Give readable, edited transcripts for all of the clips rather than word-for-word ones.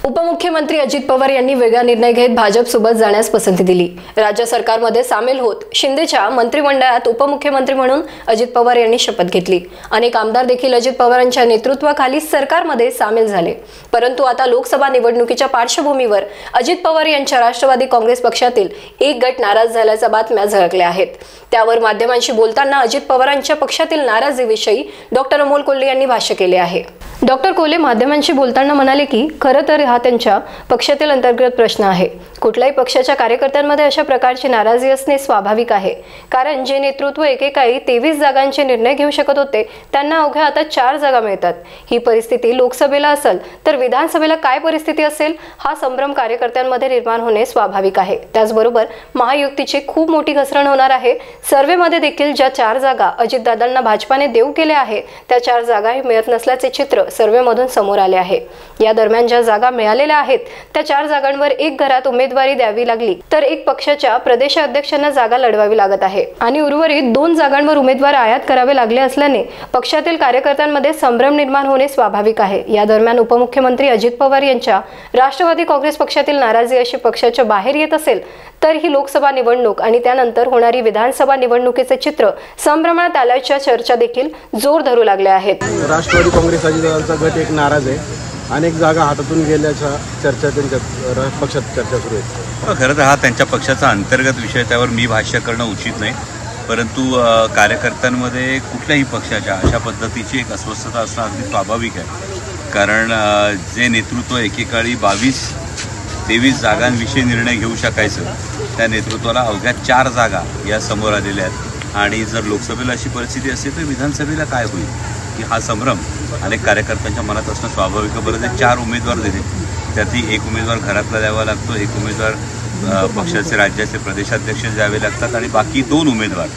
उपमुख्यमंत्री अजित पवार यांनी वेगळा निर्णय घेत भाजपसोबत जाण्यास पसंती दिली। राज्य सरकारमध्ये सामील होत शिंदेच्या मंत्रिमंडळात उपमुख्यमंत्री म्हणून अजित पवार यांनी शपथ घेतली। अनेक आमदार देखील अजित पवारांच्या नेतृत्वाखाली सरकारमध्ये सामील झाले। परंतु आता लोकसभा निवडणुकीच्या पार्श्वभूमीवर अजित पवार यांच्या राष्ट्रवादी काँग्रेस पक्षातील एक गट नाराज झाल्याच्या बातम्या झळकल्या आहेत। त्यावर माध्यमांशी बोलताना अजित पवारांच्या पक्षातील नाराजीविषयी डॉक्टर अमोल कोल्हे यांनी भाष्य केले आहे। डॉक्टर कोल्हे माध्यमांशी बोलताना म्हणाले की खरं तर हा त्यांच्या पक्षातील अंतर्गत प्रश्न आहे। कुठल्याही पक्षाच्या कार्यकर्त्यांमध्ये अशा प्रकारची नाराजी असणे स्वाभाविक आहे, कारण जे नेतृत्व एकेकाळी 23 जागांचे निर्णय घेऊ शकत होते त्यांना अवघ्या आता 4 जागा मिळतात। ही परिस्थिती लोकसभेला असेल तर विधानसभेला काय परिस्थिती असेल हा संभ्रम कार्यकर्त्यांमध्ये निर्माण होणे स्वाभाविक आहे। त्याचबरोबर महायुतीची खूप मोठी घसरण होणार आहे। सर्वेमध्ये देखील ज्या 4 जागा अजितदादांना भाजपाने देऊ केल्या आहे त्या 4 जागाही मिळत नसल्याचे चित्र सर्वेमधून समोर आले आहे। या दरम्यान ज्या जागा मिळालेल्या आहेत त्या 4 जागांवर एक घरात उमेदवारी द्यावी लागली तर एक पक्षाच्या प्रदेशाध्यक्षांना जागा लढवावी लागत आहे आणि उर्वरित 2 जागांवर उमेदवार आयात करावे लागले असल्याने पक्षातील कार्यकर्त्यांमध्ये संभ्रम निर्माण होणे स्वाभाविक आहे। या दरम्यान उपमुख्यमंत्री अजित पवार यांच्या राष्ट्रवादी काँग्रेस पक्षातील नाराजी अशी पक्षाच्या बाहेर येत असेल तर ही लोकसभा निवडणूक आणि त्यानंतर होणारी विधानसभा निवडणुकीचे चित्र संभ्रमात आल्याच्या चर्चा देखील जोर धरू लागल्या आहेत। राष्ट्रवादी काँग्रेस अजितदादांचा गट एक नाराज आहे। अनेक जागा हातातून गेल्याच्या चर्चा त्यांच्या पक्षात चर्चा सुरू आहे। खरं तर हा त्यांच्या पक्षाचा अंतर्गत विषय, त्यावर मी भाष्य करणं उचित नाही। परंतु कार्यकर्त्यांमध्ये कुठल्याही पक्षाच्या अशा पद्धतीची एक अस्वस्थता असणं अगदी स्वाभाविक आहे, कारण जे नेतृत्व एकेकाळी 22-23 जागांविषयी निर्णय घेऊ शकायचं त्या नेतृत्वाला अवघ्या 4 जागा या समोर आलेल्या आहेत। आणि जर लोकसभेला अशी परिस्थिती असेल तर विधानसभेला काय होईल की हा संभ्रम अनेक कार्यकर्त्यांच्या मनात असणं स्वाभाविक आहे। बरं, ते 4 उमेदवार दिले, त्यातही एक उमेदवार घरातला द्यावा लागतो, एक उमेदवार पक्षाचे राज्याचे प्रदेशाध्यक्ष द्यावे लागतात आणि बाकी 2 उमेदवार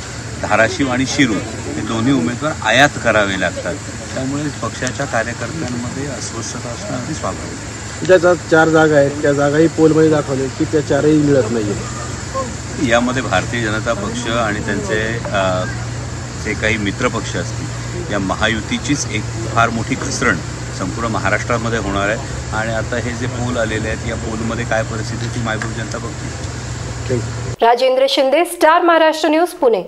धाराशिव आणि शिरूर हे दोन्ही उमेदवार आयात करावे लागतात। त्यामुळे पक्षाच्या कार्यकर्त्यांमध्ये अस्वस्थता असणं अगदी स्वाभाविक आहे। ज्या 4 जागा आहेत त्या जागाही पोलमध्ये दाखवले की त्या 4ही मिळत नाही। यामध्ये भारतीय जनता पक्ष आणि त्यांचे जे काही मित्रपक्ष असतील या महायुतीचीच एक फार मोठी घसरण संपूर्ण महाराष्ट्रामध्ये होणार आहे। आणि आता हे जे पोल आलेले आहेत या पोलमध्ये काय परिस्थिती ती मायबाप जनता बघते। Rajendra Shinde, star Maharashtra news, Pune.